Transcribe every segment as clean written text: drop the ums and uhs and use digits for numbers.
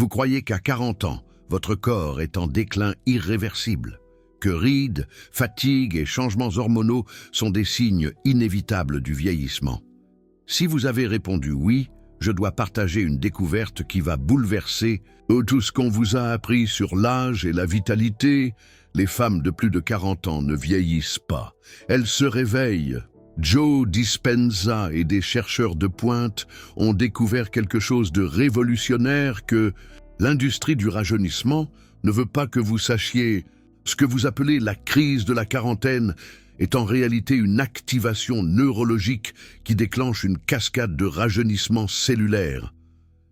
Vous croyez qu'à 40 ans, votre corps est en déclin irréversible, que rides, fatigue et changements hormonaux sont des signes inévitables du vieillissement. Si vous avez répondu oui, je dois partager une découverte qui va bouleverser tout ce qu'on vous a appris sur l'âge et la vitalité. Les femmes de plus de 40 ans ne vieillissent pas, elles se réveillent. Joe Dispenza et des chercheurs de pointe ont découvert quelque chose de révolutionnaire que l'industrie du rajeunissement ne veut pas que vous sachiez. Ce que vous appelez la crise de la quarantaine est en réalité une activation neurologique qui déclenche une cascade de rajeunissement cellulaire.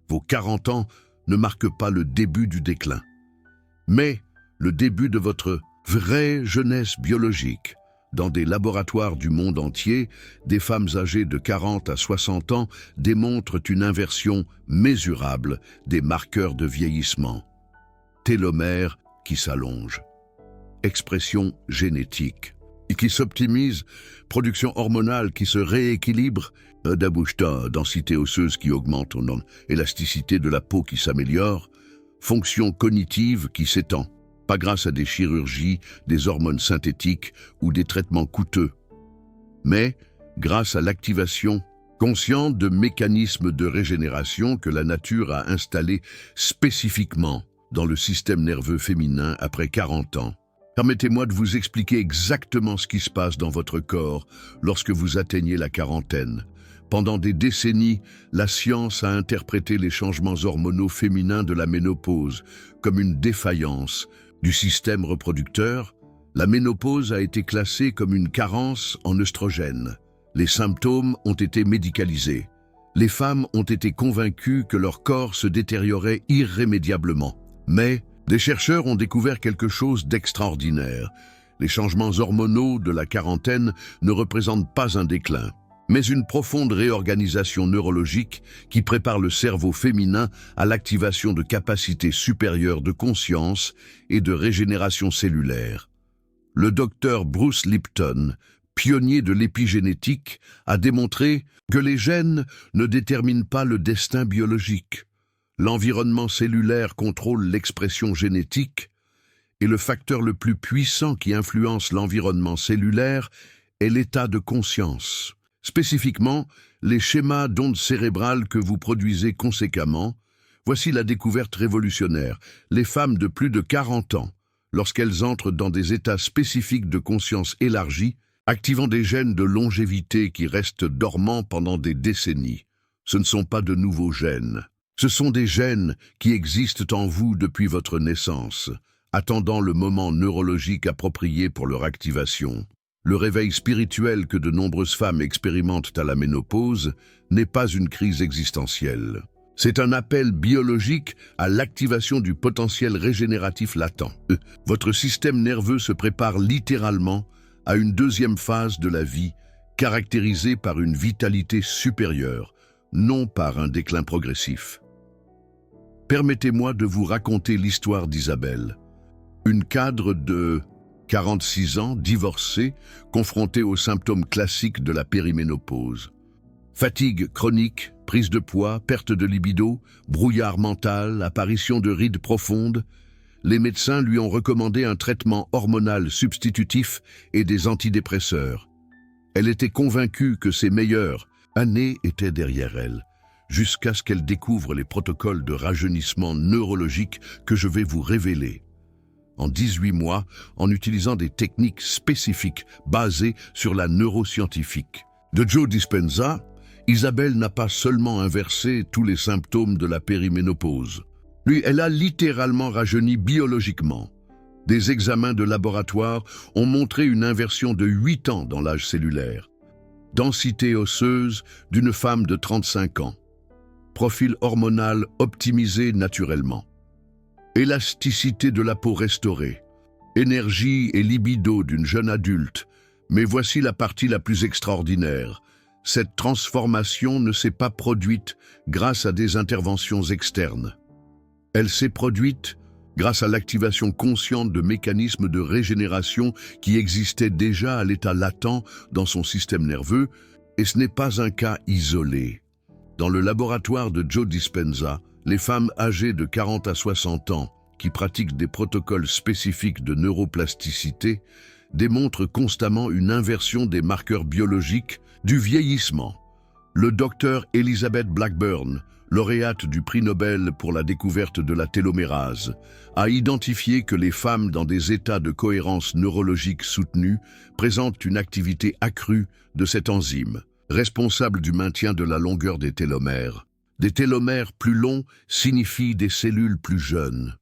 Vos 40 ans ne marquent pas le début du déclin, mais le début de votre vraie jeunesse biologique. Dans des laboratoires du monde entier, des femmes âgées de 40 à 60 ans démontrent une inversion mesurable des marqueurs de vieillissement. Télomères qui s'allongent, expression génétique qui s'optimise, production hormonale qui se rééquilibre, densité osseuse qui augmente, élasticité de la peau qui s'améliore, fonction cognitive qui s'étend, pas grâce à des chirurgies, des hormones synthétiques ou des traitements coûteux, mais grâce à l'activation consciente de mécanismes de régénération que la nature a installés spécifiquement dans le système nerveux féminin après 40 ans. Permettez-moi de vous expliquer exactement ce qui se passe dans votre corps lorsque vous atteignez la quarantaine. Pendant des décennies, la science a interprété les changements hormonaux féminins de la ménopause comme une défaillance du système reproducteur. La ménopause a été classée comme une carence en œstrogènes. Les symptômes ont été médicalisés. Les femmes ont été convaincues que leur corps se détériorait irrémédiablement. Mais des chercheurs ont découvert quelque chose d'extraordinaire. Les changements hormonaux de la quarantaine ne représentent pas un déclin, mais une profonde réorganisation neurologique qui prépare le cerveau féminin à l'activation de capacités supérieures de conscience et de régénération cellulaire. Le docteur Bruce Lipton, pionnier de l'épigénétique, a démontré que les gènes ne déterminent pas le destin biologique. L'environnement cellulaire contrôle l'expression génétique et le facteur le plus puissant qui influence l'environnement cellulaire est l'état de conscience. Spécifiquement, les schémas d'ondes cérébrales que vous produisez conséquemment. Voici la découverte révolutionnaire. Les femmes de plus de 40 ans, lorsqu'elles entrent dans des états spécifiques de conscience élargie, activant des gènes de longévité qui restent dormants pendant des décennies. Ce ne sont pas de nouveaux gènes. Ce sont des gènes qui existent en vous depuis votre naissance, attendant le moment neurologique approprié pour leur activation. Le réveil spirituel que de nombreuses femmes expérimentent à la ménopause n'est pas une crise existentielle. C'est un appel biologique à l'activation du potentiel régénératif latent. Votre système nerveux se prépare littéralement à une deuxième phase de la vie, caractérisée par une vitalité supérieure, non par un déclin progressif. Permettez-moi de vous raconter l'histoire d'Isabelle, une cadre de 46 ans, divorcée, confrontée aux symptômes classiques de la périménopause. Fatigue chronique, prise de poids, perte de libido, brouillard mental, apparition de rides profondes. Les médecins lui ont recommandé un traitement hormonal substitutif et des antidépresseurs. Elle était convaincue que ses meilleures années étaient derrière elle, jusqu'à ce qu'elle découvre les protocoles de rajeunissement neurologique que je vais vous révéler. En 18 mois, en utilisant des techniques spécifiques basées sur la neuroscientifique. De Joe Dispenza, Isabelle n'a pas seulement inversé tous les symptômes de la périménopause. Elle a littéralement rajeuni biologiquement. Des examens de laboratoire ont montré une inversion de 8 ans dans l'âge cellulaire. Densité osseuse d'une femme de 35 ans. Profil hormonal optimisé naturellement. Élasticité de la peau restaurée. Énergie et libido d'une jeune adulte. Mais voici la partie la plus extraordinaire. Cette transformation ne s'est pas produite grâce à des interventions externes. Elle s'est produite grâce à l'activation consciente de mécanismes de régénération qui existaient déjà à l'état latent dans son système nerveux, et ce n'est pas un cas isolé. Dans le laboratoire de Joe Dispenza, Les femmes âgées de 40 à 60 ans qui pratiquent des protocoles spécifiques de neuroplasticité démontrent constamment une inversion des marqueurs biologiques du vieillissement. Le docteur Elizabeth Blackburn, lauréate du prix Nobel pour la découverte de la télomérase, a identifié que les femmes dans des états de cohérence neurologique soutenue présentent une activité accrue de cette enzyme, responsable du maintien de la longueur des télomères. Des télomères plus longs signifient des cellules plus jeunes.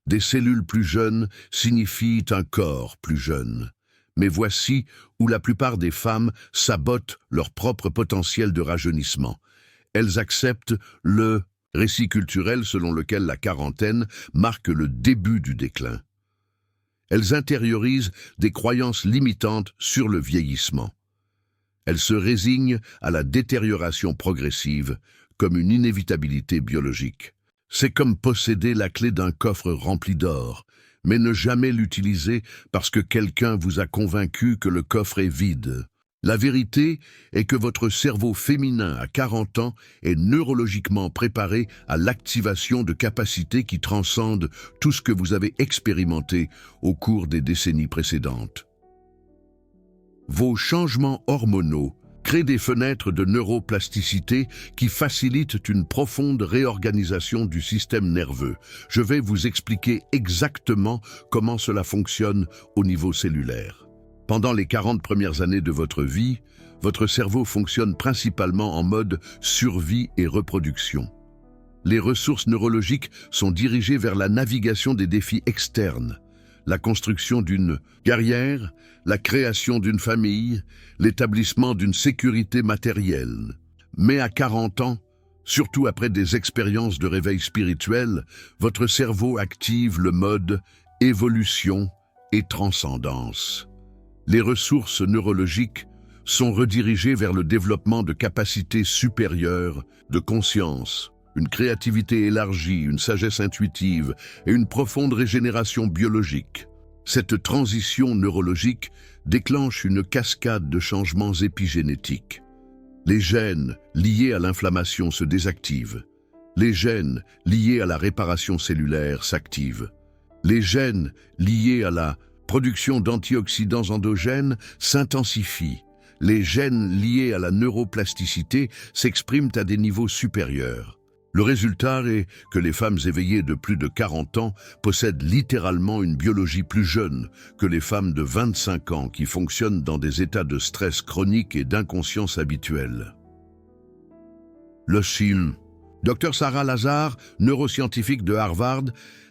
Des cellules plus jeunes signifient un corps plus jeune. Mais voici où la plupart des femmes sabotent leur propre potentiel de rajeunissement. Elles acceptent le récit culturel selon lequel la quarantaine marque le début du déclin. Elles intériorisent des croyances limitantes sur le vieillissement. Elles se résignent à la détérioration progressive comme une inévitabilité biologique. C'est comme posséder la clé d'un coffre rempli d'or, mais ne jamais l'utiliser parce que quelqu'un vous a convaincu que le coffre est vide. La vérité est que votre cerveau féminin à 40 ans est neurologiquement préparé à l'activation de capacités qui transcendent tout ce que vous avez expérimenté au cours des décennies précédentes. Vos changements hormonaux créent des fenêtres de neuroplasticité qui facilitent une profonde réorganisation du système nerveux. Je vais vous expliquer exactement comment cela fonctionne au niveau cellulaire. Pendant les 40 premières années de votre vie, votre cerveau fonctionne principalement en mode survie et reproduction. Les ressources neurologiques sont dirigées vers la navigation des défis externes, la construction d'une carrière, la création d'une famille, l'établissement d'une sécurité matérielle. Mais à 40 ans, surtout après des expériences de réveil spirituel, votre cerveau active le mode évolution et transcendance. Les ressources neurologiques sont redirigées vers le développement de capacités supérieures, de conscience, une créativité élargie, une sagesse intuitive et une profonde régénération biologique. Cette transition neurologique déclenche une cascade de changements épigénétiques. Les gènes liés à l'inflammation se désactivent. Les gènes liés à la réparation cellulaire s'activent. Les gènes liés à la production d'antioxydants endogènes s'intensifient. Les gènes liés à la neuroplasticité s'expriment à des niveaux supérieurs. Le résultat est que les femmes éveillées de plus de 40 ans possèdent littéralement une biologie plus jeune que les femmes de 25 ans qui fonctionnent dans des états de stress chronique et d'inconscience habituelle. Le film. Dr Sarah Lazar, neuroscientifique de Harvard,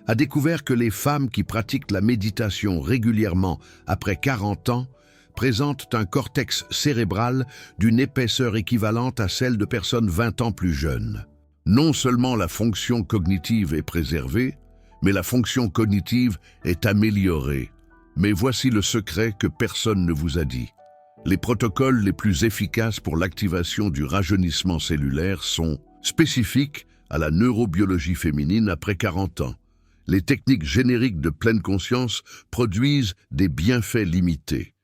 a découvert que les femmes qui pratiquent la méditation régulièrement après 40 ans présentent un cortex cérébral d'une épaisseur équivalente à celle de personnes 20 ans plus jeunes. Non seulement la fonction cognitive est préservée, mais la fonction cognitive est améliorée. Mais voici le secret que personne ne vous a dit. Les protocoles les plus efficaces pour l'activation du rajeunissement cellulaire sont spécifiques à la neurobiologie féminine après 40 ans. Les techniques génériques de pleine conscience produisent des bienfaits limités.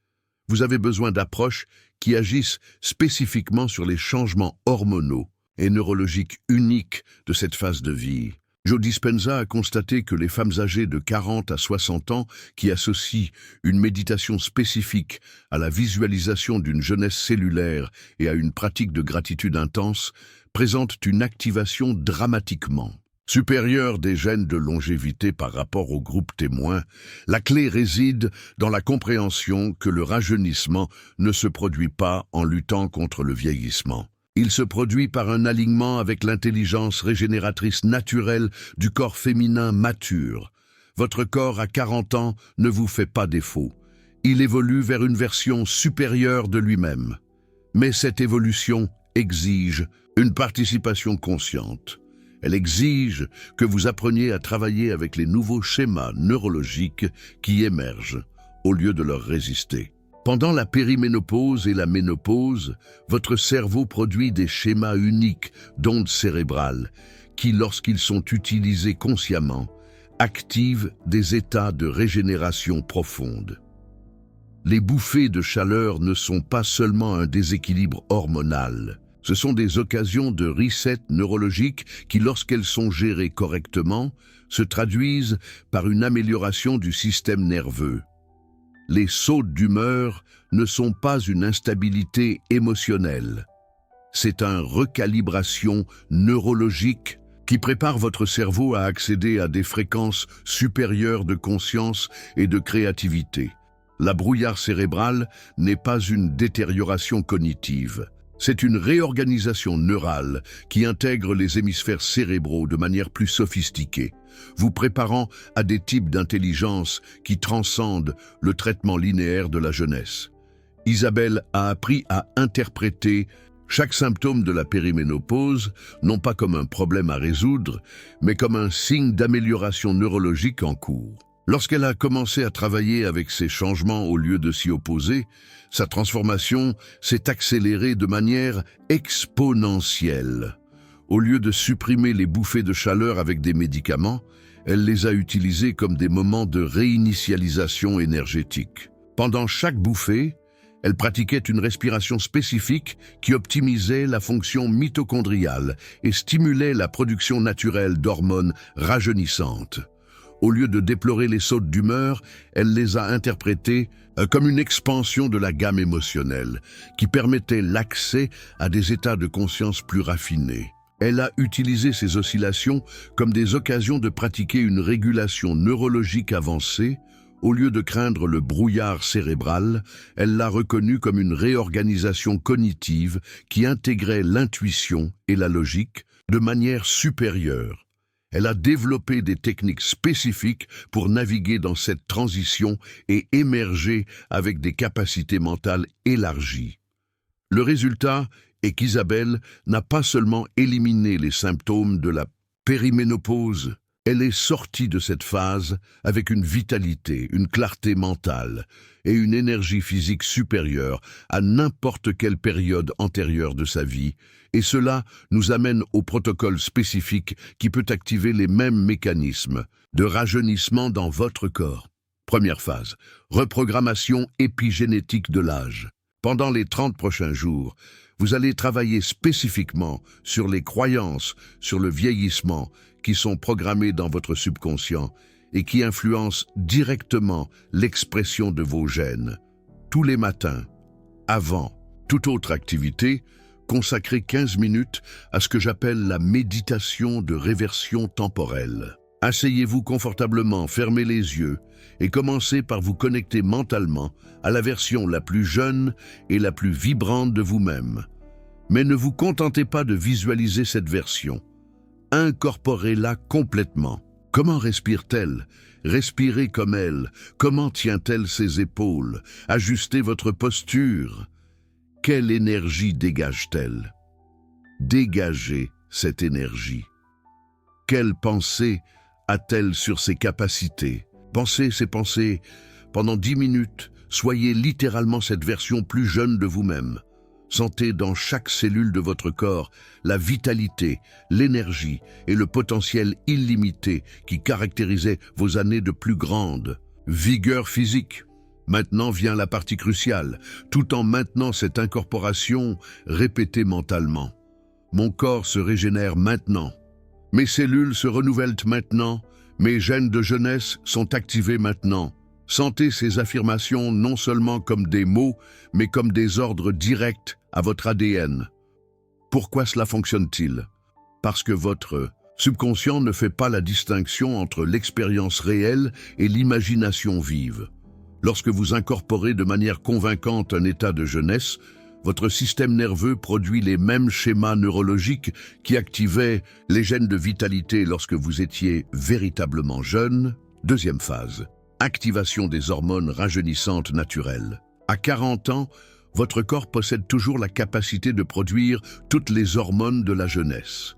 Vous avez besoin d'approches qui agissent spécifiquement sur les changements hormonaux et neurologiques uniques de cette phase de vie. Joe Dispenza a constaté que les femmes âgées de 40 à 60 ans qui associent une méditation spécifique à la visualisation d'une jeunesse cellulaire et à une pratique de gratitude intense présentent une activation dramatiquement supérieure des gènes de longévité par rapport au groupe témoin. La clé réside dans la compréhension que le rajeunissement ne se produit pas en luttant contre le vieillissement. Il se produit par un alignement avec l'intelligence régénératrice naturelle du corps féminin mature. Votre corps à 40 ans ne vous fait pas défaut. Il évolue vers une version supérieure de lui-même. Mais cette évolution exige une participation consciente. Elle exige que vous appreniez à travailler avec les nouveaux schémas neurologiques qui émergent, au lieu de leur résister. Pendant la périménopause et la ménopause, votre cerveau produit des schémas uniques d'ondes cérébrales qui, lorsqu'ils sont utilisés consciemment, activent des états de régénération profonde. Les bouffées de chaleur ne sont pas seulement un déséquilibre hormonal, Ce sont des occasions de reset neurologique qui, lorsqu'elles sont gérées correctement, se traduisent par une amélioration du système nerveux. Les sautes d'humeur ne sont pas une instabilité émotionnelle. C'est une recalibration neurologique qui prépare votre cerveau à accéder à des fréquences supérieures de conscience et de créativité. La brouillard cérébrale n'est pas une détérioration cognitive. C'est une réorganisation neurale qui intègre les hémisphères cérébraux de manière plus sophistiquée, vous préparant à des types d'intelligence qui transcendent le traitement linéaire de la jeunesse. Isabelle a appris à interpréter chaque symptôme de la périménopause, non pas comme un problème à résoudre, mais comme un signe d'amélioration neurologique en cours. Lorsqu'elle a commencé à travailler avec ces changements au lieu de s'y opposer, sa transformation s'est accélérée de manière exponentielle. Au lieu de supprimer les bouffées de chaleur avec des médicaments, elle les a utilisés comme des moments de réinitialisation énergétique. Pendant chaque bouffée, elle pratiquait une respiration spécifique qui optimisait la fonction mitochondriale et stimulait la production naturelle d'hormones rajeunissantes. Au lieu de déplorer les sautes d'humeur, elle les a interprétées comme une expansion de la gamme émotionnelle qui permettait l'accès à des états de conscience plus raffinés. Elle a utilisé ces oscillations comme des occasions de pratiquer une régulation neurologique avancée. Au lieu de craindre le brouillard cérébral, elle l'a reconnu comme une réorganisation cognitive qui intégrait l'intuition et la logique de manière supérieure. Elle a développé des techniques spécifiques pour naviguer dans cette transition et émerger avec des capacités mentales élargies. Le résultat est qu'Isabelle n'a pas seulement éliminé les symptômes de la périménopause, elle est sortie de cette phase avec une vitalité, une clarté mentale et une énergie physique supérieure à n'importe quelle période antérieure de sa vie, et cela nous amène au protocole spécifique qui peut activer les mêmes mécanismes de rajeunissement dans votre corps. Première phase, reprogrammation épigénétique de l'âge. Pendant les 30 prochains jours, vous allez travailler spécifiquement sur les croyances, sur le vieillissement, qui sont programmées dans votre subconscient et qui influencent directement l'expression de vos gènes. Tous les matins, avant toute autre activité, consacrez 15 minutes à ce que j'appelle la méditation de réversion temporelle. Asseyez-vous confortablement, fermez les yeux et commencez par vous connecter mentalement à la version la plus jeune et la plus vibrante de vous-même. Mais ne vous contentez pas de visualiser cette version. Incorporez-la complètement. Comment respire-t-elle? Respirez comme elle. Comment tient-elle ses épaules? Ajustez votre posture. Quelle énergie dégage-t-elle? Dégagez cette énergie. Quelle pensée a-t-elle sur ses capacités? Pensez ces pensées pendant 10 minutes. Soyez littéralement cette version plus jeune de vous-même. Sentez dans chaque cellule de votre corps la vitalité, l'énergie et le potentiel illimité qui caractérisaient vos années de plus grande vigueur physique. Maintenant vient la partie cruciale, tout en maintenant cette incorporation, répétée mentalement. Mon corps se régénère maintenant. Mes cellules se renouvellent maintenant. Mes gènes de jeunesse sont activés maintenant. Sentez ces affirmations non seulement comme des mots, mais comme des ordres directs à votre ADN. Pourquoi cela fonctionne-t-il? Parce que votre subconscient ne fait pas la distinction entre l'expérience réelle et l'imagination vive. Lorsque vous incorporez de manière convaincante un état de jeunesse, votre système nerveux produit les mêmes schémas neurologiques qui activaient les gènes de vitalité lorsque vous étiez véritablement jeune. Deuxième phase, activation des hormones rajeunissantes naturelles. À 40 ans, votre corps possède toujours la capacité de produire toutes les hormones de la jeunesse.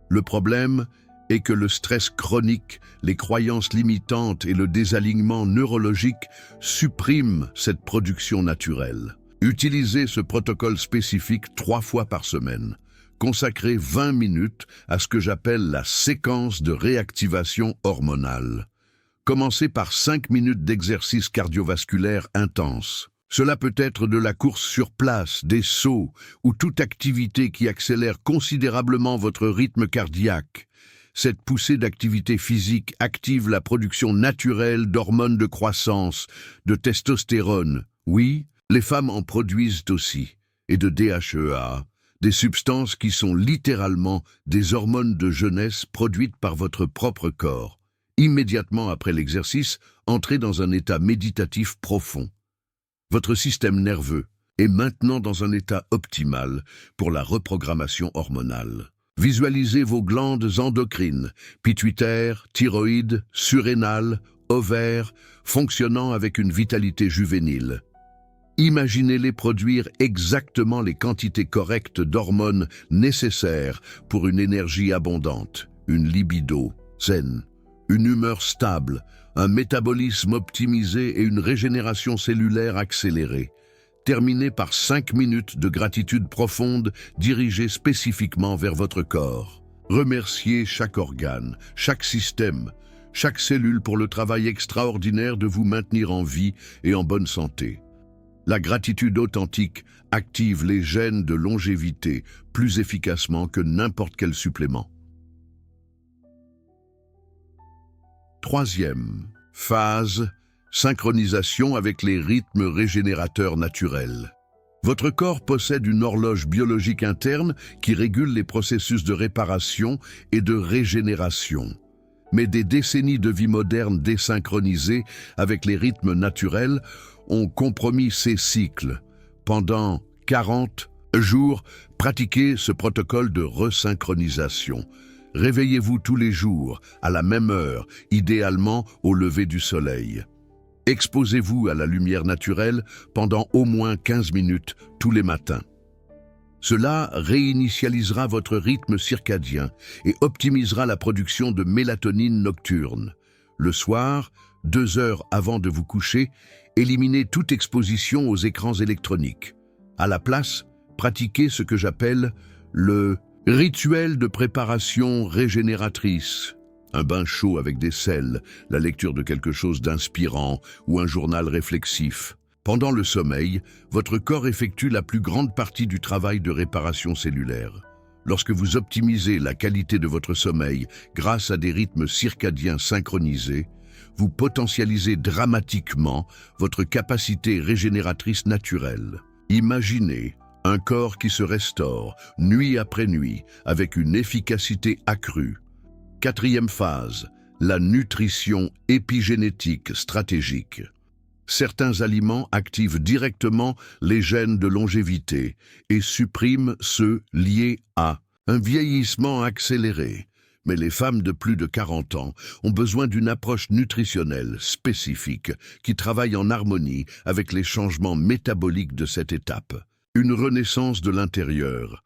Le problème est que le stress chronique, les croyances limitantes et le désalignement neurologique suppriment cette production naturelle. Utilisez ce protocole spécifique 3 fois par semaine. Consacrez 20 minutes à ce que j'appelle la séquence de réactivation hormonale. Commencez par 5 minutes d'exercice cardiovasculaire intense. Cela peut être de la course sur place, des sauts ou toute activité qui accélère considérablement votre rythme cardiaque. Cette poussée d'activité physique active la production naturelle d'hormones de croissance, de testostérone. Oui, les femmes en produisent aussi, et de DHEA, des substances qui sont littéralement des hormones de jeunesse produites par votre propre corps. Immédiatement après l'exercice, entrez dans un état méditatif profond. Votre système nerveux est maintenant dans un état optimal pour la reprogrammation hormonale. Visualisez vos glandes endocrines, pituitaires, thyroïdes, surrénales, ovaires, fonctionnant avec une vitalité juvénile. Imaginez-les produire exactement les quantités correctes d'hormones nécessaires pour une énergie abondante, une libido zen, une humeur stable, un métabolisme optimisé et une régénération cellulaire accélérée. Terminez par 5 minutes de gratitude profonde dirigée spécifiquement vers votre corps. Remerciez chaque organe, chaque système, chaque cellule pour le travail extraordinaire de vous maintenir en vie et en bonne santé. La gratitude authentique active les gènes de longévité plus efficacement que n'importe quel supplément. Troisième phase, synchronisation avec les rythmes régénérateurs naturels. Votre corps possède une horloge biologique interne qui régule les processus de réparation et de régénération. Mais des décennies de vie moderne désynchronisées avec les rythmes naturels ont compromis ces cycles. Pendant 40 jours, pratiquez ce protocole de resynchronisation. Réveillez-vous tous les jours, à la même heure, idéalement au lever du soleil. Exposez-vous à la lumière naturelle pendant au moins 15 minutes tous les matins. Cela réinitialisera votre rythme circadien et optimisera la production de mélatonine nocturne. Le soir, 2 heures avant de vous coucher, éliminez toute exposition aux écrans électroniques. À la place, pratiquez ce que j'appelle le rituel de préparation régénératrice. Un bain chaud avec des sels, la lecture de quelque chose d'inspirant ou un journal réflexif. Pendant le sommeil, votre corps effectue la plus grande partie du travail de réparation cellulaire. Lorsque vous optimisez la qualité de votre sommeil grâce à des rythmes circadiens synchronisés, vous potentialisez dramatiquement votre capacité régénératrice naturelle. Imaginez un corps qui se restaure nuit après nuit avec une efficacité accrue. Quatrième phase, la nutrition épigénétique stratégique. Certains aliments activent directement les gènes de longévité et suppriment ceux liés à un vieillissement accéléré. Mais les femmes de plus de 40 ans ont besoin d'une approche nutritionnelle spécifique qui travaille en harmonie avec les changements métaboliques de cette étape. Une renaissance de l'intérieur,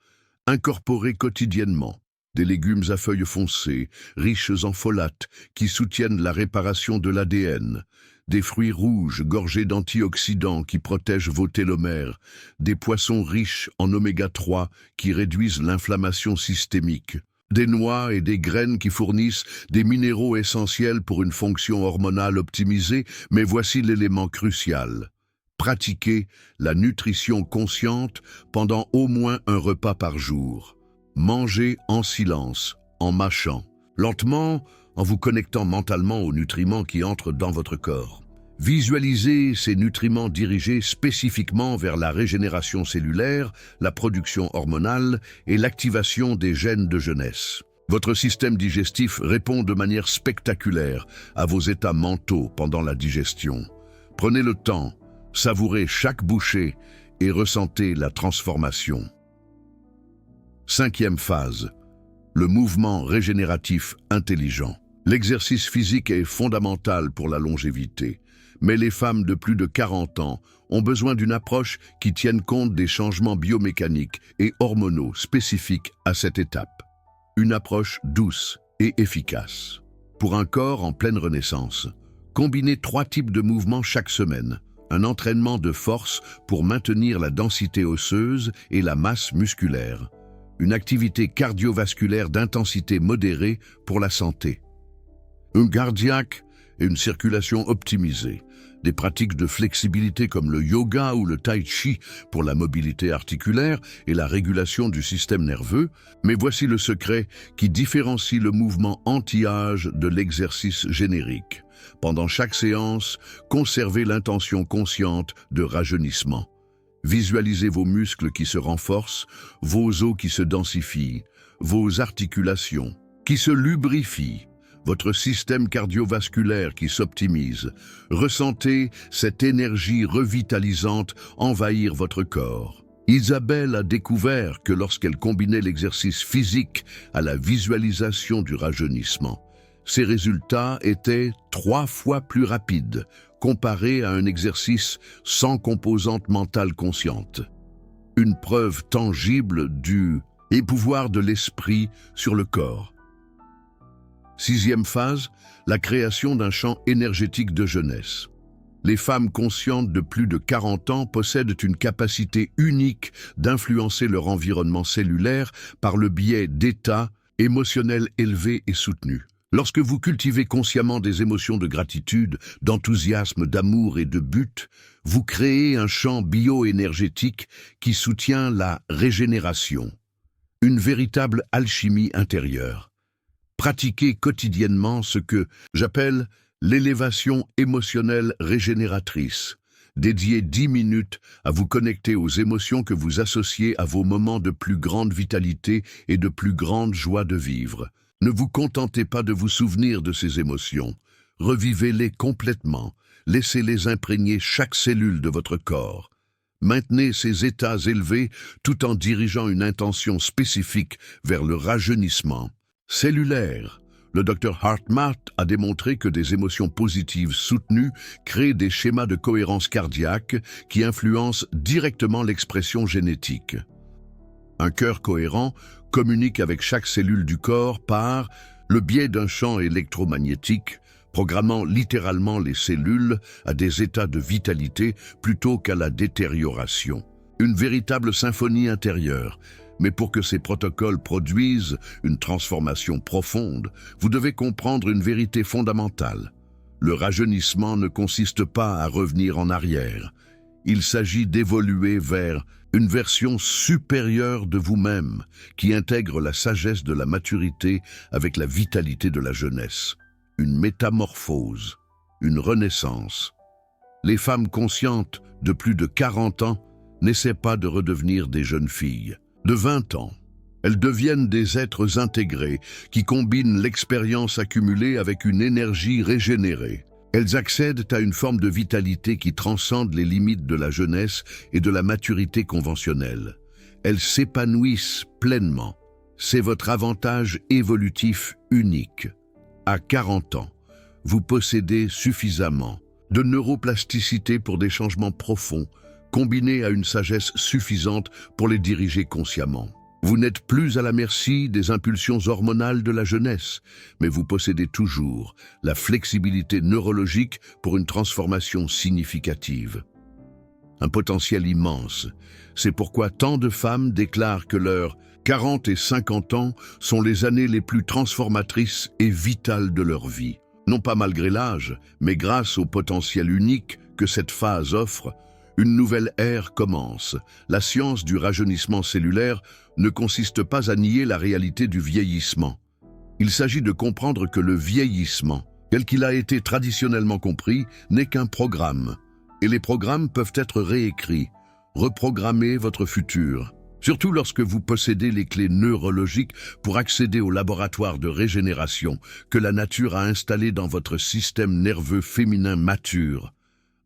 incorporée quotidiennement. Des légumes à feuilles foncées, riches en folates, qui soutiennent la réparation de l'ADN. Des fruits rouges gorgés d'antioxydants qui protègent vos télomères. Des poissons riches en oméga 3 qui réduisent l'inflammation systémique. Des noix et des graines qui fournissent des minéraux essentiels pour une fonction hormonale optimisée, mais voici l'élément crucial. Pratiquez la nutrition consciente pendant au moins un repas par jour. Mangez en silence, en mâchant, lentement, en vous connectant mentalement aux nutriments qui entrent dans votre corps. Visualisez ces nutriments dirigés spécifiquement vers la régénération cellulaire, la production hormonale et l'activation des gènes de jeunesse. Votre système digestif répond de manière spectaculaire à vos états mentaux pendant la digestion. Prenez le temps, savourez chaque bouchée et ressentez la transformation. Cinquième phase, le mouvement régénératif intelligent. L'exercice physique est fondamental pour la longévité, mais les femmes de plus de 40 ans ont besoin d'une approche qui tienne compte des changements biomécaniques et hormonaux spécifiques à cette étape. Une approche douce et efficace. Pour un corps en pleine renaissance, combinez 3 types de mouvements chaque semaine. Un entraînement de force pour maintenir la densité osseuse et la masse musculaire. Une activité cardiovasculaire d'intensité modérée pour la santé. Un cardiaque et une circulation optimisée. Des pratiques de flexibilité comme le yoga ou le tai chi pour la mobilité articulaire et la régulation du système nerveux, mais voici le secret qui différencie le mouvement anti-âge de l'exercice générique. Pendant chaque séance, conservez l'intention consciente de rajeunissement. Visualisez vos muscles qui se renforcent, vos os qui se densifient, vos articulations qui se lubrifient, votre système cardiovasculaire qui s'optimise. Ressentez cette énergie revitalisante envahir votre corps. Isabelle a découvert que lorsqu'elle combinait l'exercice physique à la visualisation du rajeunissement, ses résultats étaient 3 fois plus rapides comparés à un exercice sans composante mentale consciente. Une preuve tangible du pouvoir de l'esprit sur le corps. 6e phase, la création d'un champ énergétique de jeunesse. Les femmes conscientes de plus de 40 ans possèdent une capacité unique d'influencer leur environnement cellulaire par le biais d'états émotionnels élevés et soutenus. Lorsque vous cultivez consciemment des émotions de gratitude, d'enthousiasme, d'amour et de but, vous créez un champ bioénergétique qui soutient la régénération. Une véritable alchimie intérieure. Pratiquez quotidiennement ce que j'appelle l'élévation émotionnelle régénératrice. Dédiez 10 minutes à vous connecter aux émotions que vous associez à vos moments de plus grande vitalité et de plus grande joie de vivre. Ne vous contentez pas de vous souvenir de ces émotions. Revivez-les complètement. Laissez-les imprégner chaque cellule de votre corps. Maintenez ces états élevés tout en dirigeant une intention spécifique vers le rajeunissement. Cellulaire. Le Dr Hartmath a démontré que des émotions positives soutenues créent des schémas de cohérence cardiaque qui influencent directement l'expression génétique. Un cœur cohérent communique avec chaque cellule du corps par le biais d'un champ électromagnétique, programmant littéralement les cellules à des états de vitalité plutôt qu'à la détérioration. Une véritable symphonie intérieure. Mais pour que ces protocoles produisent une transformation profonde, vous devez comprendre une vérité fondamentale. Le rajeunissement ne consiste pas à revenir en arrière. Il s'agit d'évoluer vers une version supérieure de vous-même qui intègre la sagesse de la maturité avec la vitalité de la jeunesse. Une métamorphose, une renaissance. Les femmes conscientes de plus de 40 ans n'essaient pas de redevenir des jeunes filles. De 20 ans, elles deviennent des êtres intégrés qui combinent l'expérience accumulée avec une énergie régénérée. Elles accèdent à une forme de vitalité qui transcende les limites de la jeunesse et de la maturité conventionnelle. Elles s'épanouissent pleinement. C'est votre avantage évolutif unique. À 40 ans, vous possédez suffisamment de neuroplasticité pour des changements profonds, combinés à une sagesse suffisante pour les diriger consciemment. Vous n'êtes plus à la merci des impulsions hormonales de la jeunesse, mais vous possédez toujours la flexibilité neurologique pour une transformation significative. Un potentiel immense. C'est pourquoi tant de femmes déclarent que leurs 40 et 50 ans sont les années les plus transformatrices et vitales de leur vie. Non pas malgré l'âge, mais grâce au potentiel unique que cette phase offre, une nouvelle ère commence. La science du rajeunissement cellulaire ne consiste pas à nier la réalité du vieillissement. Il s'agit de comprendre que le vieillissement, tel qu'il a été traditionnellement compris, n'est qu'un programme. Et les programmes peuvent être réécrits. Reprogrammez votre futur. Surtout lorsque vous possédez les clés neurologiques pour accéder au laboratoire de régénération que la nature a installé dans votre système nerveux féminin mature.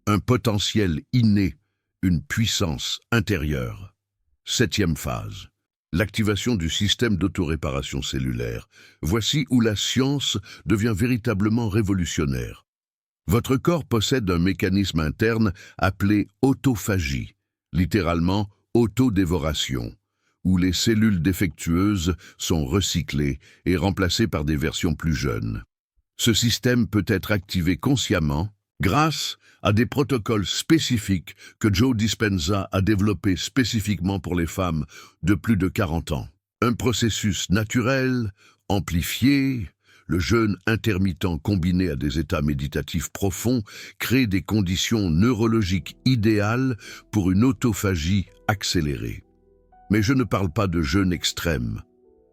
Un potentiel inné, une puissance intérieure. 7e phase. L'activation du système d'autoréparation cellulaire. Voici où la science devient véritablement révolutionnaire. Votre corps possède un mécanisme interne appelé autophagie, littéralement autodévoration, où les cellules défectueuses sont recyclées et remplacées par des versions plus jeunes. Ce système peut être activé consciemment grâce à des protocoles spécifiques que Joe Dispenza a développés spécifiquement pour les femmes de plus de 40 ans. Un processus naturel, amplifié, Le jeûne intermittent combiné à des états méditatifs profonds crée des conditions neurologiques idéales pour une autophagie accélérée. Mais je ne parle pas de jeûne extrême.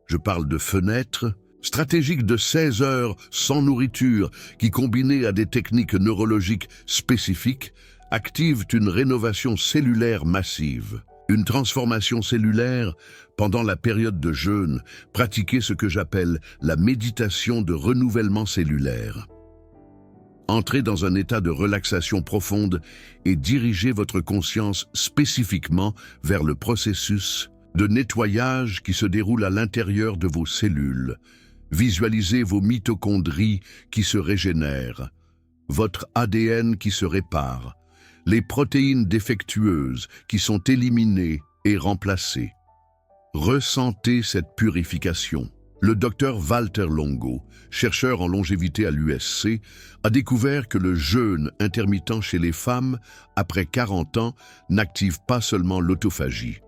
Je parle de fenêtres stratégiques de 16 heures sans nourriture qui, combinées à des techniques neurologiques spécifiques, activent une rénovation cellulaire massive. Une transformation cellulaire pendant la période de jeûne, pratiquez ce que j'appelle la méditation de renouvellement cellulaire. Entrez dans un état de relaxation profonde et dirigez votre conscience spécifiquement vers le processus de nettoyage qui se déroule à l'intérieur de vos cellules. Visualisez vos mitochondries qui se régénèrent, votre ADN qui se répare, les protéines défectueuses qui sont éliminées et remplacées. Ressentez cette purification. Le docteur Walter Longo, chercheur en longévité à l'USC, a découvert que le jeûne intermittent chez les femmes, après 40 ans, n'active pas seulement l'autophagie.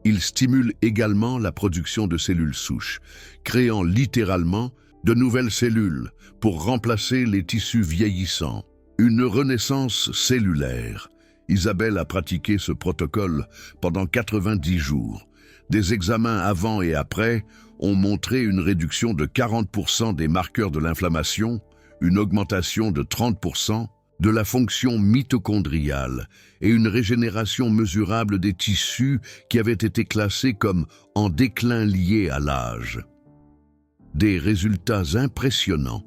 Il stimule également la production de cellules souches, créant littéralement de nouvelles cellules pour remplacer les tissus vieillissants. Une renaissance cellulaire. Isabelle a pratiqué ce protocole pendant 90 jours. Des examens avant et après ont montré une réduction de 40% des marqueurs de l'inflammation, une augmentation de 30% de la fonction mitochondriale et une régénération mesurable des tissus qui avaient été classés comme en déclin lié à l'âge. Des résultats impressionnants.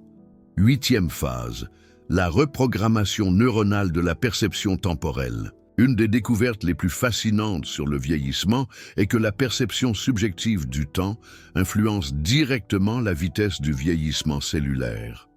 8e phase, la reprogrammation neuronale de la perception temporelle. Une des découvertes les plus fascinantes sur le vieillissement est que la perception subjective du temps influence directement la vitesse du vieillissement cellulaire.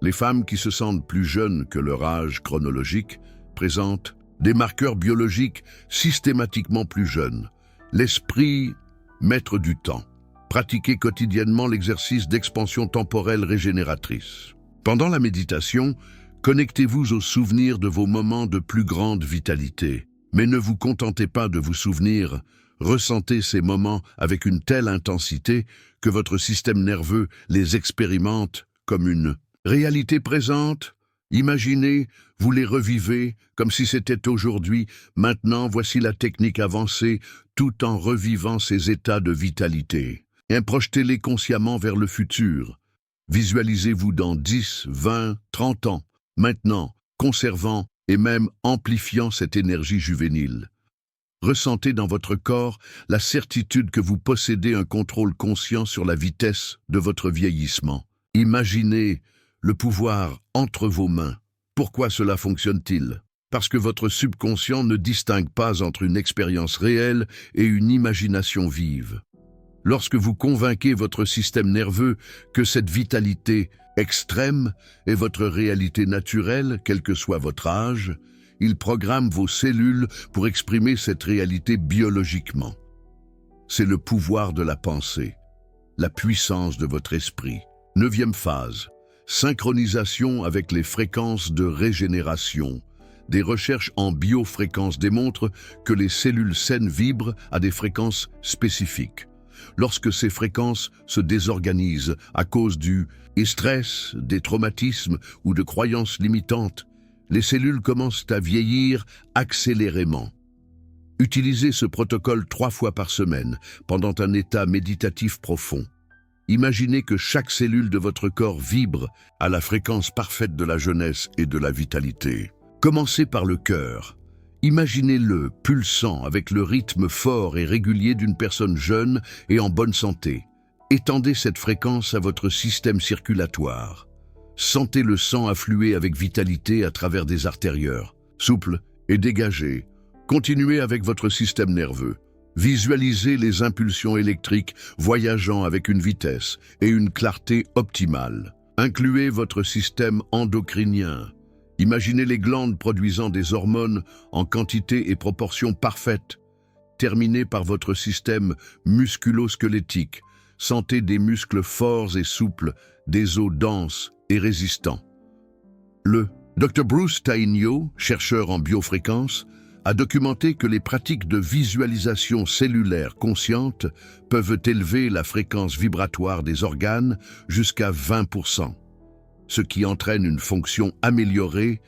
Les femmes qui se sentent plus jeunes que leur âge chronologique présentent des marqueurs biologiques systématiquement plus jeunes. L'esprit, maître du temps. Pratiquez quotidiennement l'exercice d'expansion temporelle régénératrice. Pendant la méditation, connectez-vous aux souvenirs de vos moments de plus grande vitalité. Mais ne vous contentez pas de vous souvenir, ressentez ces moments avec une telle intensité que votre système nerveux les expérimente comme une réalité présente. Imaginez, vous les revivez comme si c'était aujourd'hui. Maintenant, voici la technique avancée, tout en revivant ces états de vitalité. Et projetez-les consciemment vers le futur. Visualisez-vous dans 10, 20, 30 ans, maintenant, conservant et même amplifiant cette énergie juvénile. Ressentez dans votre corps la certitude que vous possédez un contrôle conscient sur la vitesse de votre vieillissement. Imaginez le pouvoir entre vos mains. Pourquoi cela fonctionne-t-il? Parce que votre subconscient ne distingue pas entre une expérience réelle et une imagination vive. Lorsque vous convainquez votre système nerveux que cette vitalité extrême est votre réalité naturelle, quel que soit votre âge, il programme vos cellules pour exprimer cette réalité biologiquement. C'est le pouvoir de la pensée, la puissance de votre esprit. 9e phase, synchronisation avec les fréquences de régénération. Des recherches en biofréquences démontrent que les cellules saines vibrent à des fréquences spécifiques. Lorsque ces fréquences se désorganisent à cause du stress, des traumatismes ou de croyances limitantes, les cellules commencent à vieillir accélérément. Utilisez ce protocole 3 fois par semaine pendant un état méditatif profond. Imaginez que chaque cellule de votre corps vibre à la fréquence parfaite de la jeunesse et de la vitalité. Commencez par le cœur. Imaginez-le pulsant avec le rythme fort et régulier d'une personne jeune et en bonne santé. Étendez cette fréquence à votre système circulatoire. Sentez le sang affluer avec vitalité à travers des artères, souples et dégagées. Continuez avec votre système nerveux. Visualisez les impulsions électriques voyageant avec une vitesse et une clarté optimale. Incluez votre système endocrinien. Imaginez les glandes produisant des hormones en quantité et proportion parfaites. Terminez par votre système musculo-squelettique. Sentez des muscles forts et souples, des os denses et résistants. Le Dr Bruce Tainio, chercheur en biofréquence, a documenté que les pratiques de visualisation cellulaire consciente peuvent élever la fréquence vibratoire des organes jusqu'à 20%, ce qui entraîne une fonction améliorée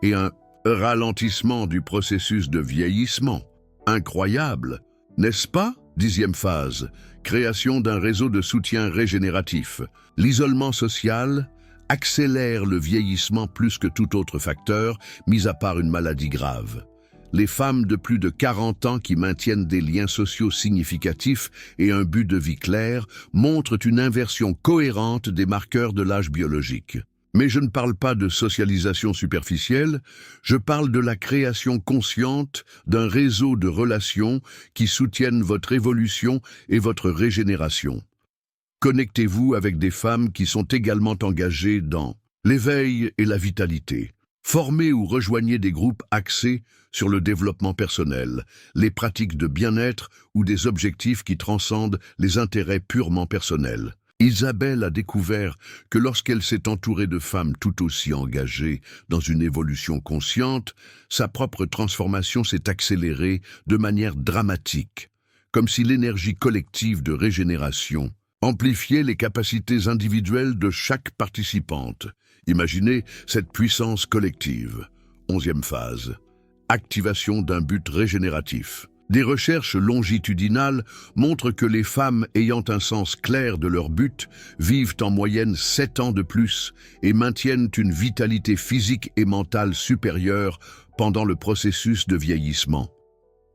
et un ralentissement du processus de vieillissement. Incroyable, n'est-ce pas? 10e phase, création d'un réseau de soutien régénératif. L'isolement social accélère le vieillissement plus que tout autre facteur, mis à part une maladie grave. Les femmes de plus de 40 ans qui maintiennent des liens sociaux significatifs et un but de vie clair montrent une inversion cohérente des marqueurs de l'âge biologique. Mais je ne parle pas de socialisation superficielle, je parle de la création consciente d'un réseau de relations qui soutiennent votre évolution et votre régénération. Connectez-vous avec des femmes qui sont également engagées dans l'éveil et la vitalité. Formez ou rejoignez des groupes axés sur le développement personnel, les pratiques de bien-être ou des objectifs qui transcendent les intérêts purement personnels. Isabelle a découvert que lorsqu'elle s'est entourée de femmes tout aussi engagées dans une évolution consciente, sa propre transformation s'est accélérée de manière dramatique, comme si l'énergie collective de régénération amplifiait les capacités individuelles de chaque participante. Imaginez cette puissance collective. 11e phase. Activation d'un but régénératif. Des recherches longitudinales montrent que les femmes ayant un sens clair de leur but vivent en moyenne 7 ans de plus et maintiennent une vitalité physique et mentale supérieure pendant le processus de vieillissement.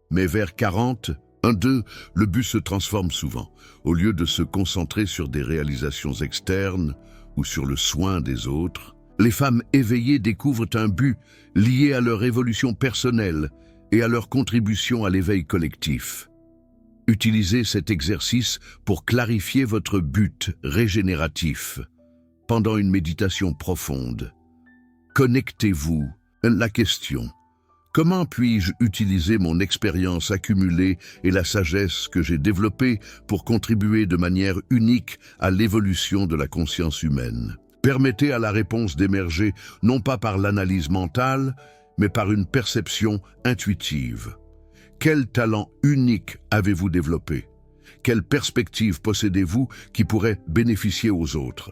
Mais vers 40, le but se transforme souvent. Au lieu de se concentrer sur des réalisations externes ou sur le soin des autres, les femmes éveillées découvrent un but lié à leur évolution personnelle et à leur contribution à l'éveil collectif. Utilisez cet exercice pour clarifier votre but régénératif pendant une méditation profonde. Connectez-vous. La question: comment puis-je utiliser mon expérience accumulée et la sagesse que j'ai développée pour contribuer de manière unique à l'évolution de la conscience humaine? Permettez à la réponse d'émerger non pas par l'analyse mentale, mais par une perception intuitive. Quel talent unique avez-vous développé? Quelle perspective possédez-vous qui pourrait bénéficier aux autres?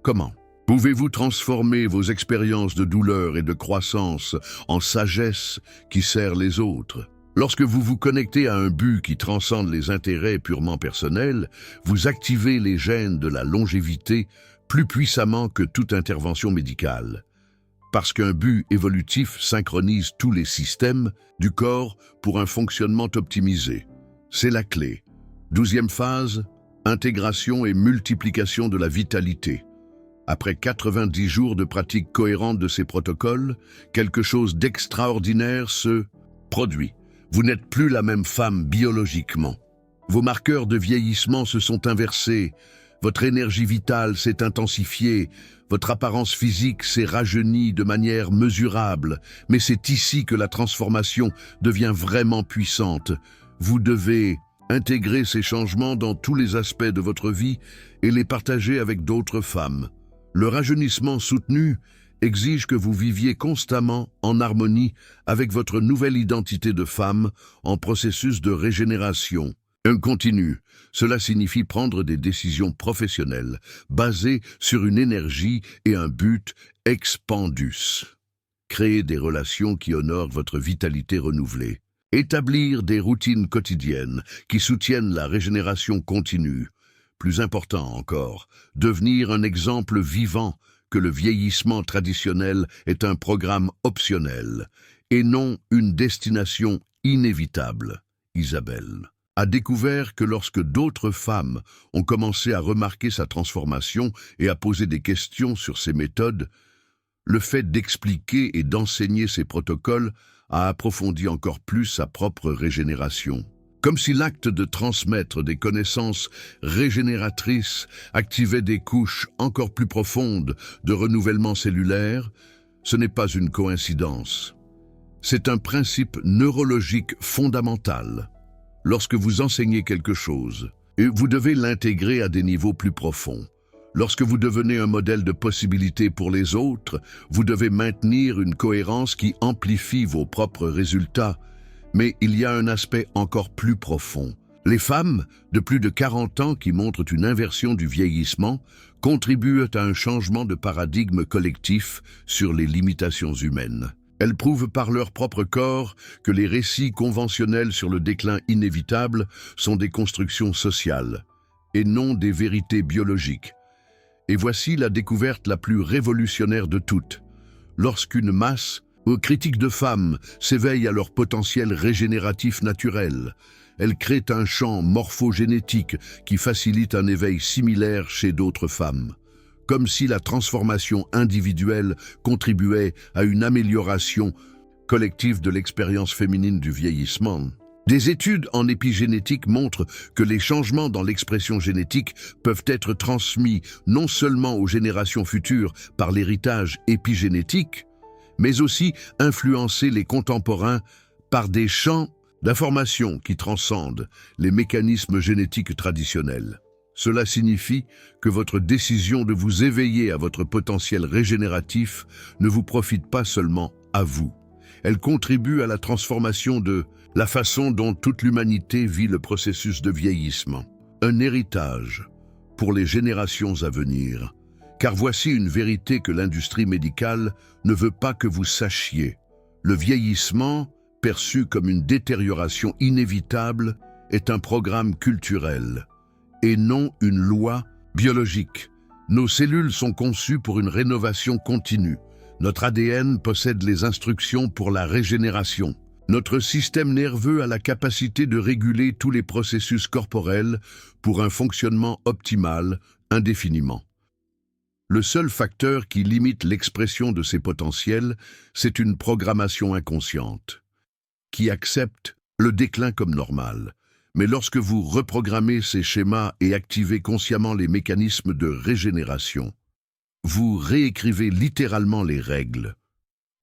Comment? Pouvez-vous transformer vos expériences de douleur et de croissance en sagesse qui sert les autres? Lorsque vous vous connectez à un but qui transcende les intérêts purement personnels, vous activez les gènes de la longévité plus puissamment que toute intervention médicale. Parce qu'un but évolutif synchronise tous les systèmes du corps pour un fonctionnement optimisé. C'est la clé. 12e phase, intégration et multiplication de la vitalité. Après 90 jours de pratique cohérente de ces protocoles, quelque chose d'extraordinaire se produit. Vous n'êtes plus la même femme biologiquement. Vos marqueurs de vieillissement se sont inversés, votre énergie vitale s'est intensifiée, votre apparence physique s'est rajeunie de manière mesurable, mais c'est ici que la transformation devient vraiment puissante. Vous devez intégrer ces changements dans tous les aspects de votre vie et les partager avec d'autres femmes. Le rajeunissement soutenu exige que vous viviez constamment en harmonie avec votre nouvelle identité de femme en processus de régénération. Un continu, cela signifie prendre des décisions professionnelles basées sur une énergie et un but expandus. Créer des relations qui honorent votre vitalité renouvelée. Établir des routines quotidiennes qui soutiennent la régénération continue. Plus important encore, devenir un exemple vivant que le vieillissement traditionnel est un programme optionnel et non une destination inévitable. Isabelle a découvert que lorsque d'autres femmes ont commencé à remarquer sa transformation et à poser des questions sur ses méthodes, le fait d'expliquer et d'enseigner ces protocoles a approfondi encore plus sa propre régénération. Comme si l'acte de transmettre des connaissances régénératrices activait des couches encore plus profondes de renouvellement cellulaire, ce n'est pas une coïncidence. C'est un principe neurologique fondamental. Lorsque vous enseignez quelque chose, vous devez l'intégrer à des niveaux plus profonds. Lorsque vous devenez un modèle de possibilité pour les autres, vous devez maintenir une cohérence qui amplifie vos propres résultats. Mais il y a un aspect encore plus profond. Les femmes de plus de 40 ans qui montrent une inversion du vieillissement contribuent à un changement de paradigme collectif sur les limitations humaines. Elles prouvent par leur propre corps que les récits conventionnels sur le déclin inévitable sont des constructions sociales et non des vérités biologiques. Et voici la découverte la plus révolutionnaire de toutes. Lorsqu'une masse critiques de femmes s'éveille à leur potentiel régénératif naturel, elles créent un champ morphogénétique qui facilite un éveil similaire chez d'autres femmes, comme si la transformation individuelle contribuait à une amélioration collective de l'expérience féminine du vieillissement. Des études en épigénétique montrent que les changements dans l'expression génétique peuvent être transmis non seulement aux générations futures par l'héritage épigénétique, mais aussi influencer les contemporains par des champs d'information qui transcendent les mécanismes génétiques traditionnels. Cela signifie que votre décision de vous éveiller à votre potentiel régénératif ne vous profite pas seulement à vous. Elle contribue à la transformation de la façon dont toute l'humanité vit le processus de vieillissement. Un héritage pour les générations à venir. Car voici une vérité que l'industrie médicale ne veut pas que vous sachiez. Le vieillissement, perçu comme une détérioration inévitable, est un programme culturel et non une loi biologique. Nos cellules sont conçues pour une rénovation continue. Notre ADN possède les instructions pour la régénération. Notre système nerveux a la capacité de réguler tous les processus corporels pour un fonctionnement optimal indéfiniment. Le seul facteur qui limite l'expression de ces potentiels, c'est une programmation inconsciente, qui accepte le déclin comme normal. Mais lorsque vous reprogrammez ces schémas et activez consciemment les mécanismes de régénération, vous réécrivez littéralement les règles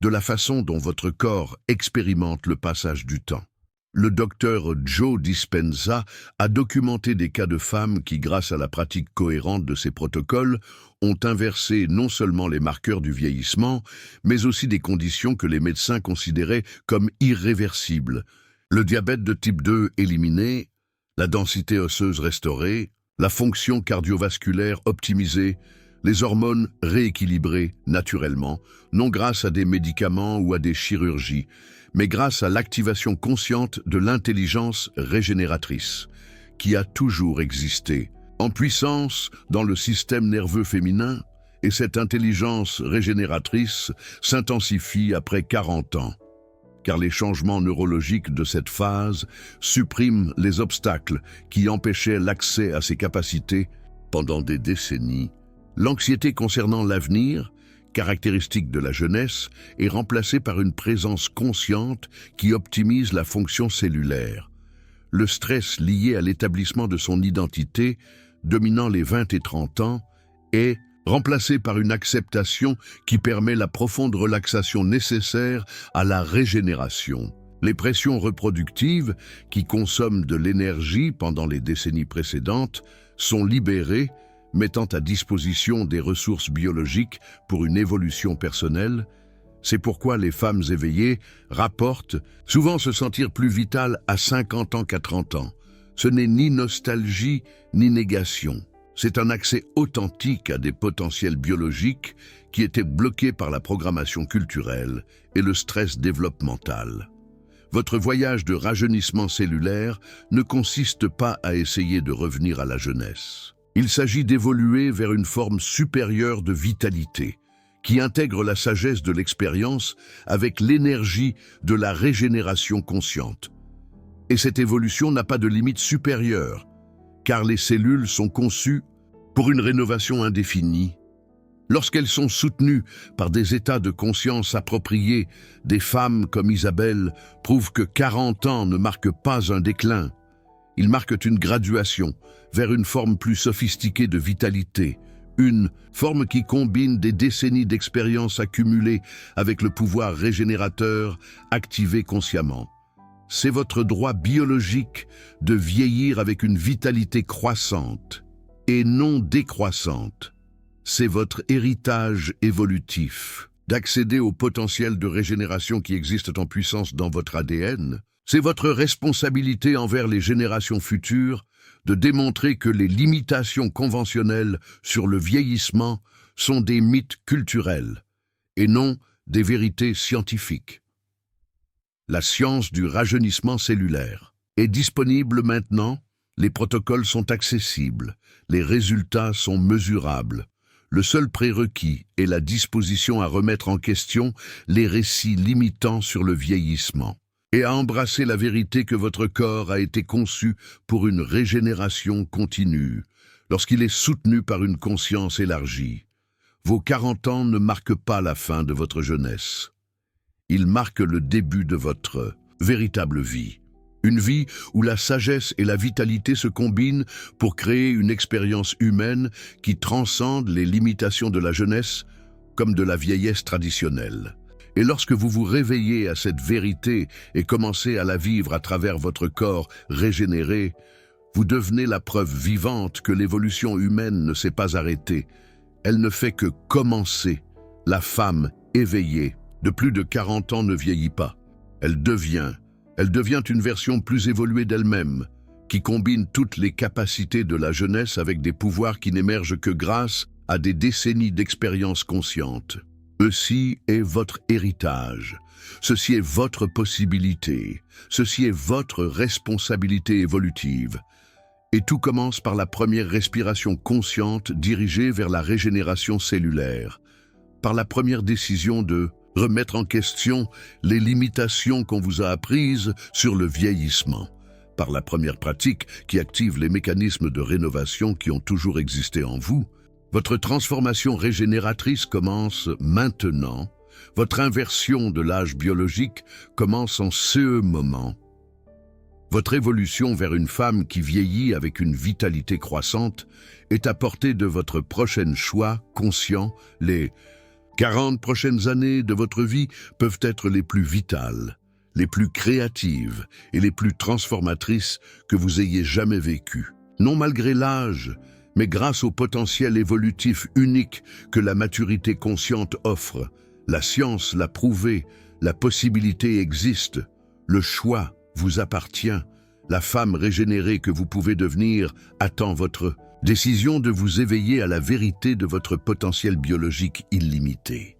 de la façon dont votre corps expérimente le passage du temps. Le docteur Joe Dispenza a documenté des cas de femmes qui, grâce à la pratique cohérente de ces protocoles, ont inversé non seulement les marqueurs du vieillissement, mais aussi des conditions que les médecins considéraient comme irréversibles. Le diabète de type 2 éliminé, la densité osseuse restaurée, la fonction cardiovasculaire optimisée, les hormones rééquilibrées naturellement, non grâce à des médicaments ou à des chirurgies, mais grâce à l'activation consciente de l'intelligence régénératrice, qui a toujours existé, en puissance dans le système nerveux féminin, et cette intelligence régénératrice s'intensifie après 40 ans. Car les changements neurologiques de cette phase suppriment les obstacles qui empêchaient l'accès à ces capacités pendant des décennies. L'anxiété concernant l'avenir, caractéristique de la jeunesse, est remplacée par une présence consciente qui optimise la fonction cellulaire. Le stress lié à l'établissement de son identité, dominant les 20 et 30 ans, est remplacé par une acceptation qui permet la profonde relaxation nécessaire à la régénération. Les pressions reproductives, qui consomment de l'énergie pendant les décennies précédentes, sont libérées, mettant à disposition des ressources biologiques pour une évolution personnelle. C'est pourquoi les femmes éveillées rapportent souvent se sentir plus vitales à 50 ans qu'à 30 ans. Ce n'est ni nostalgie ni négation. C'est un accès authentique à des potentiels biologiques qui étaient bloqués par la programmation culturelle et le stress développemental. Votre voyage de rajeunissement cellulaire ne consiste pas à essayer de revenir à la jeunesse. Il s'agit d'évoluer vers une forme supérieure de vitalité, qui intègre la sagesse de l'expérience avec l'énergie de la régénération consciente. Et cette évolution n'a pas de limite supérieure, car les cellules sont conçues pour une rénovation indéfinie. Lorsqu'elles sont soutenues par des états de conscience appropriés, des femmes comme Isabelle prouvent que 40 ans ne marquent pas un déclin. Ils marquent une graduation vers une forme plus sophistiquée de vitalité, une forme qui combine des décennies d'expérience accumulées avec le pouvoir régénérateur activé consciemment. C'est votre droit biologique de vieillir avec une vitalité croissante et non décroissante. c'est votre héritage évolutif. D'accéder au potentiel de régénération qui existe en puissance dans votre ADN, c'est votre responsabilité envers les générations futures de démontrer que les limitations conventionnelles sur le vieillissement sont des mythes culturels et non des vérités scientifiques. La science du rajeunissement cellulaire est disponible maintenant, les protocoles sont accessibles, les résultats sont mesurables. Le seul prérequis est la disposition à remettre en question les récits limitants sur le vieillissement et à embrasser la vérité que votre corps a été conçu pour une régénération continue, lorsqu'il est soutenu par une conscience élargie. Vos 40 ans ne marquent pas la fin de votre jeunesse. Ils marquent le début de votre véritable vie. Une vie où la sagesse et la vitalité se combinent pour créer une expérience humaine qui transcende les limitations de la jeunesse comme de la vieillesse traditionnelle. Et lorsque vous vous réveillez à cette vérité et commencez à la vivre à travers votre corps régénéré, vous devenez la preuve vivante que l'évolution humaine ne s'est pas arrêtée. Elle ne fait que commencer. La femme éveillée de plus de 40 ans ne vieillit pas. Elle devient une version plus évoluée d'elle-même, qui combine toutes les capacités de la jeunesse avec des pouvoirs qui n'émergent que grâce à des décennies d'expérience consciente. Ceci est votre héritage, ceci est votre possibilité, ceci est votre responsabilité évolutive. Et tout commence par la première respiration consciente dirigée vers la régénération cellulaire, par la première décision de remettre en question les limitations qu'on vous a apprises sur le vieillissement, par la première pratique qui active les mécanismes de rénovation qui ont toujours existé en vous. Votre transformation régénératrice commence maintenant. Votre inversion de l'âge biologique commence en ce moment. Votre évolution vers une femme qui vieillit avec une vitalité croissante est à portée de votre prochain choix conscient. Les 40 prochaines années de votre vie peuvent être les plus vitales, les plus créatives et les plus transformatrices que vous ayez jamais vécues. Non malgré l'âge, mais grâce au potentiel évolutif unique que la maturité consciente offre. La science l'a prouvé, la possibilité existe, le choix vous appartient. La femme régénérée que vous pouvez devenir attend votre décision de vous éveiller à la vérité de votre potentiel biologique illimité.